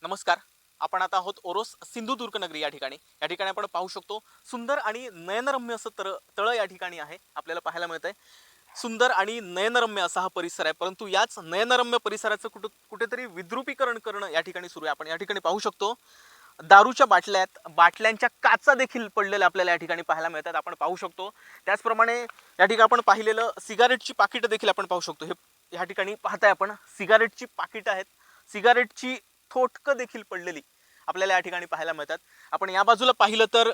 नमस्कार. आपण आता आहोत ओरोस सिंधुदुर्ग नगरी या ठिकाणी. या ठिकाणी आपण पाहू शकतो सुंदर आणि नयनरम्य असं तळं या ठिकाणी आहे. आपल्याला पाहायला मिळतंय. सुंदर आणि नयनरम्य असा हा परिसर आहे. परंतु याच नयनरम्य परिसराचं कुठेतरी विद्रुपीकरण करणं या ठिकाणी सुरू आहे. आपण या ठिकाणी पाहू शकतो दारूच्या बाटल्यांच्या काचा देखील पडलेल्या आपल्याला या ठिकाणी पाहायला मिळतात. आपण पाहू शकतो. त्याचप्रमाणे या ठिकाणी आपण पाहिलेलं सिगारेटची पाकिटं देखील आपण पाहू शकतो. हे या ठिकाणी पाहताय आपण सिगारेटची पाकिटं आहेत. सिगारेटची थोटकं देखील पडलेली आपल्याला या ठिकाणी पाहायला मिळतात. आपण या बाजूला पाहिलं तर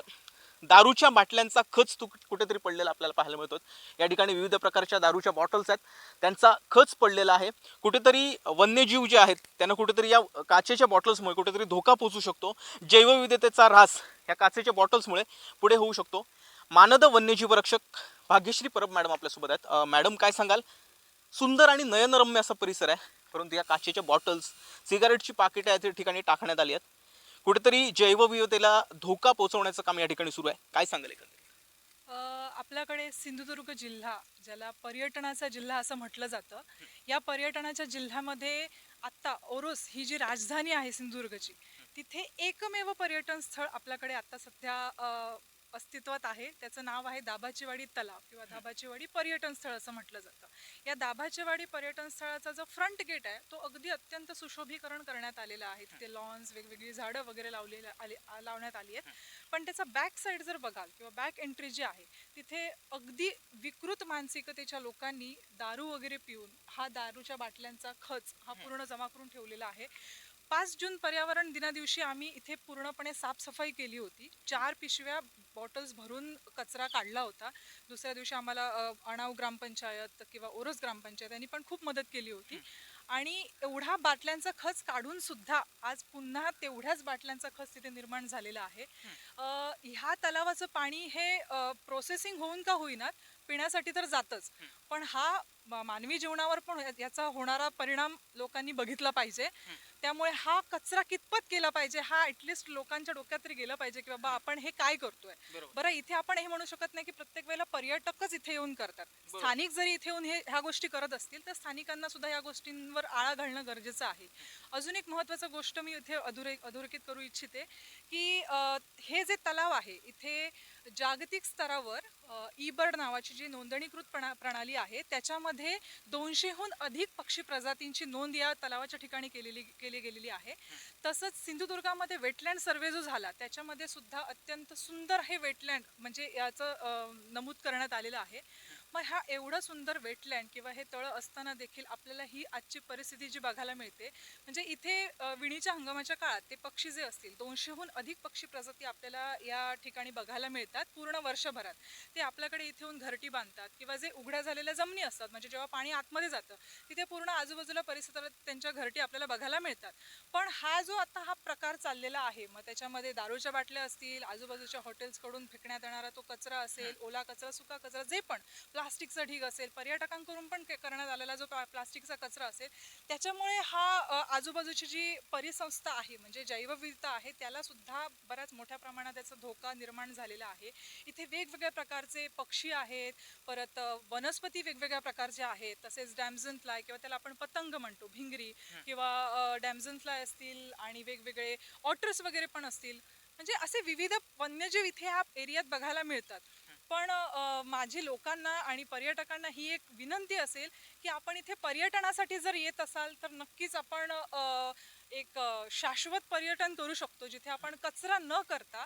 दारूच्या बाटल्यांचा खच कुठेतरी पडलेला आपल्याला पाहायला मिळतो. या ठिकाणी विविध प्रकारच्या दारूच्या बॉटल्स आहेत, त्यांचा खच पडलेला आहे. कुठेतरी वन्यजीव जे आहेत त्यांना कुठेतरी या काचेच्या बॉटल्समुळे कुठेतरी धोका पोहोचू शकतो. जैवविविधतेचा ऱ्हास या काचेच्या बॉटल्समुळे पुढे होऊ शकतो. मानद वन्यजीव रक्षक भाग्यश्री परब मॅडम आपल्यासोबत आहेत. मॅडम काय सांगाल? सुंदर आणि नयनरम्य असा परिसर आहे, परंतु या काचेच्या बॉटल्स, सिगारेटची पाकिटं या ठिकाणी टाकण्यात आली आहेत. कुठेतरी जैवविविधतेला धोका पोहोचवण्याचं काम या ठिकाणी सुरू आहे. काय सांगाल एकंदरीत? आपल्याकडे सिंधुदुर्ग जिल्हा, ज्याला पर्यटनाचा जिल्हा असं म्हटलं जातं, या पर्यटनाच्या जिल्ह्यामध्ये आत्ता ओरोस ही जी राजधानी आहे सिंधुदुर्गची, तिथे एकमेव पर्यटन स्थळ आपल्याकडे आता सध्या अस्तित्वात आहे. त्याचं नाव आहे दाभाचीवाडी तलाव किंवा दाभाचीवाडी पर्यटन स्थळ असं म्हटलं जातं. या दाभाचीवाडी पर्यटन स्थळाचा जो फ्रंट गेट आहे तो अगदी अत्यंत सुशोभीकरण करण्यात आलेला आहे. तिथे लॉन्स, वेगवेगळी झाडं वगैरे लावण्यात आली आहेत. पण त्याचा बॅक साईड जर बघाल किंवा बॅक एंट्री जी आहे, तिथे अगदी विकृत मानसिकतेच्या लोकांनी दारू वगैरे पिऊन हा दारूच्या बाटल्यांचा खच हा पूर्ण जमा करून ठेवलेला आहे. 5 जून पर्यावरण दिना दिवशी आम्ही इथे पूर्णपणे साफसफाई केली होती. 4 पिशव्या बॉटल्स भरून कचरा काढला होता. दुसऱ्या दिवशी आम्हाला अणाव ग्रामपंचायत किंवा ओरोस ग्रामपंचायत यांनी पण खूप मदत केली होती. आणि एवढा बाटल्यांचा खच काढून सुद्धा आज पुन्हा तेवढ्याच बाटल्यांचा खच तिथे निर्माण झालेला आहे. ह्या तलावाचं पाणी हे प्रोसेसिंग होऊन का होईना पिण्यासाठी तर जातच, पण हा मानवी जीवनावर पण याचा होणारा परिणाम लोकांनी बघितला पाहिजे. त्यामुळे हा कचरा कितपत केला पाहिजे हा ऍटलिस्ट लोकांच्या डोक्यात तरी गेला पाहिजे की बाबा आपण हे काय करतोय. बरं, इथे आपण हे म्हणू शकत नाही की प्रत्येक वेळेला पर्यटकच इथे येऊन करतात. स्थानिक जरी इथे येऊन ह्या गोष्टी करत असतील तर स्थानिकांना सुद्धा या गोष्टींवर आळा घालणं गरजेचं आहे. अजून एक महत्त्वाची गोष्ट मी इथे अधोरेखित करू इच्छिते की हे जे तलाव आहे इथे जागतिक स्तरावर ई बर्ड नावाची जी नोंदणीकृत प्रणाली आहे त्याच्यामध्ये 200हून अधिक पक्षी प्रजातींची नोंद या तलावाच्या ठिकाणी केली गेलेली आहे. तसंच सिंधुदुर्गामध्ये वेटलँड सर्वे जो झाला त्याच्यामध्ये सुद्धा अत्यंत सुंदर हे वेटलँड म्हणजे याचं नमूद करण्यात आलेलं आहे. मग हा एवढं सुंदर वेटलँड किंवा हे तळं असताना देखील आपल्याला ही आजची परिस्थिती जी बघायला मिळते म्हणजे इथे विणीच्या हंगामाच्या काळात ते पक्षी जे असतील 200हून अधिक पक्षी प्रजाती आपल्याला या ठिकाणी बघायला मिळतात. पूर्ण वर्षभरात ते आपल्याकडे इथे येऊन घरटी बांधतात किंवा जे उघड्या झालेल्या जमिनी असतात म्हणजे जेव्हा पाणी आतमध्ये जातं तिथे पूर्ण आजूबाजूला परिसरात त्यांच्या घरटी आपल्याला बघायला मिळतात. पण हा जो आता हा प्रकार चाललेला आहे मग त्याच्यामध्ये दारूच्या बाटल्या असतील, आजूबाजूच्या हॉटेल्सकडून फेकण्यात येणारा तो कचरा असेल, ओला कचरा, सुका कचरा, जे पण प्लास्टिकचा ढीग असेल, पर्यटकांकडून पण करण्यात आलेला जो प्लास्टिकचा कचरा असेल, त्याच्यामुळे हा आजूबाजूची जी परिसंस्था आहे म्हणजे जैवविविधता आहे त्याला सुद्धा बऱ्याच मोठ्या प्रमाणात त्याचा धोका निर्माण झालेला आहे. इथे वेगवेगळ्या प्रकारचे पक्षी आहेत, परत वनस्पती वेगवेगळ्या प्रकारच्या आहेत, तसेच डॅमझन फ्लाय किंवा त्याला आपण पतंग म्हणतो भिंगरी किंवा डॅमझन फ्लाय असतील आणि वेगवेगळे ऑटर्स वगैरे पण असतील. म्हणजे असे विविध वन्यजीव इथे ह्या एरियात बघायला मिळतात. पण माझी लोकांना आणि पर्यटकांना ही एक विनंती असेल की आपण इथे पर्यटनासाठी जर येत असाल तर नक्कीच आपण एक शाश्वत पर्यटन करू शकतो जिथे आपण कचरा न करता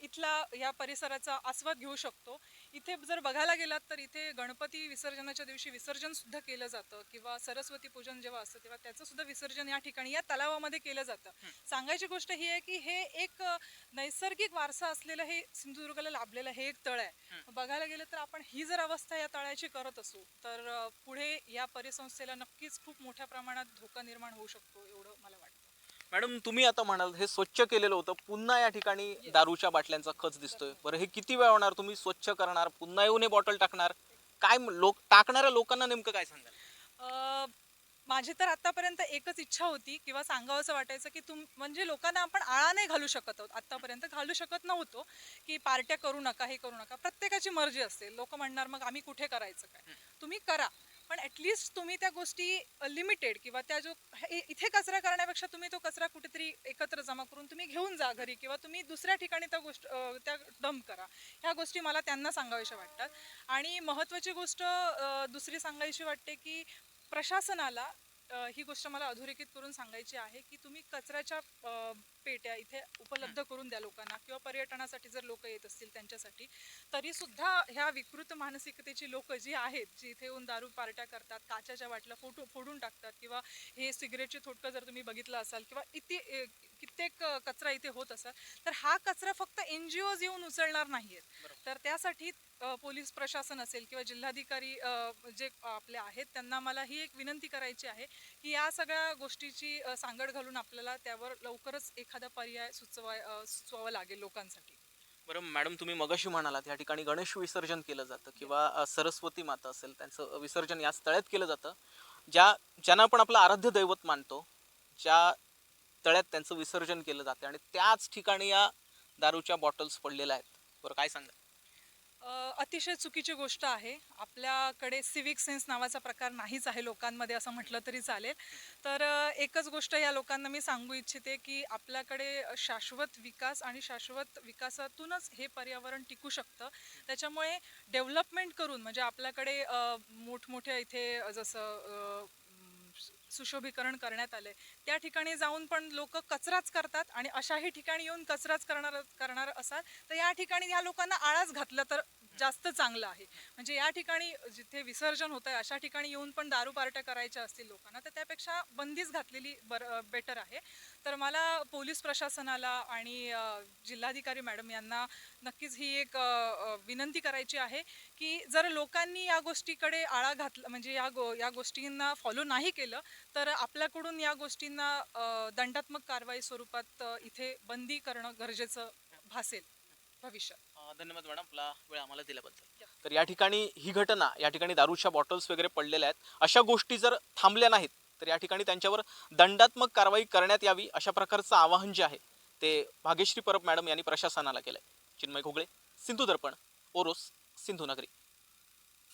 इथला या परिसराचा आस्वाद घेऊ शकतो. इथे जर बघायला गेलात तर इथे गणपती विसर्जनाच्या दिवशी विसर्जन सुद्धा केलं जातं किंवा सरस्वती पूजन जेव्हा असतं तेव्हा त्याचं सुद्धा विसर्जन या ठिकाणी या तलावामध्ये केलं जातं. सांगायची गोष्ट ही आहे की हे एक नैसर्गिक वारसा असलेलं हे सिंधुदुर्गाला लाभलेलं हे एक तळ आहे. बघायला गेलं तर आपण ही जर अवस्था या तळ्याची करत असू तर पुढे या परिसंस्थेला नक्कीच खूप मोठ्या प्रमाणात धोका निर्माण होऊ शकतो एवढं मला वाटतं. मॅडम, तुम्ही आता म्हणाल हे स्वच्छ केलेलं होतं, पुन्हा या ठिकाणी दारूच्या बाटल्यांचा खच दिसतोय. बरं, हे किती वेळ होणार? तुम्ही स्वच्छ करणार, पुन्हा येऊन हे बॉटल टाकणार? काय लोक टाकणाऱ्या लोकांना नेमकं काय सांगाल? अ, माझी तर आतापर्यंत एकच इच्छा होती किंवा सांगावंसं वाटायचं की म्हणजे लोकांना आपण आळा नाही घालू शकत आहोत, आतापर्यंत घालू शकत नव्हतो की पार्ट्या करू नका, हे करू नका. प्रत्येकाची मर्जी असते. लोक म्हणणार मग आम्ही कुठे करायचं काय, तुम्ही करा. पण ॲटलिस्ट तुम्ही त्या गोष्टी लिमिटेड किंवा त्या जो इथे कचरा करण्यापेक्षा तुम्ही तो कचरा कुठेतरी एकत्र जमा करून तुम्ही घेऊन जा घरी किंवा तुम्ही दुसऱ्या ठिकाणी त्या त्या डंप करा. ह्या गोष्टी मला त्यांना सांगाव्याशा वाटतात. आणि महत्त्वाची गोष्ट दुसरी सांगायची वाटते की प्रशासनाला ही गोष्ट मला अधोरेखित करून सांगायची आहे की तुम्ही कचऱ्याच्या पेट्या इथे उपलब्ध करून द्या लोकांना किंवा पर्यटनासाठी जर लोक येत असतील त्यांच्यासाठी. तरी सुद्धा ह्या विकृत मानसिकतेची लोक जी आहेत, जी इथे येऊन दारू पार्ट्या करतात, काचेच्या बाटल्या फोडून टाकतात किंवा हे सिगरेटचे थोटकं जर तुम्ही बघितलं असाल किंवा कित्येक कचरा इथे होत असाल, तर हा कचरा फक्त NGOज येऊन उचलणार नाहीयेत. तर त्यासाठी पोलीस प्रशासन असेल किंवा जिल्हाधिकारी जे आपले आहेत त्यांना मला ही एक विनंती करायची आहे की या सगळ्या गोष्टीची सांगड घालून आपल्याला त्यावर लवकरच एखादा पर्याय सुचवावा लागेल लोकांसाठी. बरं मॅडम, तुम्ही मगाशी म्हणालात या ठिकाणी गणेश विसर्जन केलं जातं किंवा सरस्वती माता असेल त्यांचं विसर्जन या तळ्यात केलं जातं. ज्यांना आपण आपलं आराध्य दैवत मानतो, ज्या तळ्यात त्यांचं विसर्जन केलं जातं आणि त्याच ठिकाणी या दारूच्या बॉटल्स पडलेल्या आहेत. बरं, काय सांगा? अतिशय चुकीची गोष्ट आहे. आपल्याकडे सिविक सेन्स नावाचा प्रकार नाहीच आहे लोकांमध्ये असं म्हटलं तरी चालेल. तर एकच गोष्ट या लोकांना मी सांगू इच्छिते की आपल्याकडे शाश्वत विकास आणि शाश्वत विकासातूनच हे पर्यावरण टिकू शकतं. त्याच्यामुळे डेव्हलपमेंट करून म्हणजे आपल्याकडे मोठमोठ्या इथे जसं सुशोभीकरण करण्यात आलंय त्या ठिकाणी जाऊन पण लोक कचराच करतात आणि अशाही ठिकाणी येऊन कचराच करणार असाल तर या ठिकाणी या लोकांना आळाच घातला तर जास्त चांगलं आहे. म्हणजे या ठिकाणी जिथे विसर्जन होत आहे अशा ठिकाणी येऊन पण दारू पार्ट्या करायच्या असतील लोकांना तर त्यापेक्षा बंदीच घातलेली बेटर आहे. तर मला पोलीस प्रशासनाला आणि जिल्हाधिकारी मॅडम यांना नक्कीच ही एक विनंती करायची आहे की जर लोकांनी या गोष्टीकडे आळा घातला म्हणजे या गोष्टींना फॉलो नाही केलं तर आपल्याकडून या गोष्टींना दंडात्मक कारवाई स्वरूपात इथे बंदी करणं गरजेचं भासेल भविष्यात. धन्यवाद मॅडम, आपला वेळ आम्हाला दिल्याबद्दल. तर या ठिकाणी ही घटना, या ठिकाणी दारूच्या बॉटल्स वगैरे पडलेल्या आहेत, अशा गोष्टी जर थांबल्या नाहीत तर या ठिकाणी त्यांच्यावर दंडात्मक कारवाई करण्यात यावी अशा प्रकारचं आवाहन जे आहे ते भाग्यश्री परब मॅडम यांनी प्रशासनाला केलंय. चिन्मय घोगळे, सिंधू दर्पण, ओरोस, सिंधुनगरी.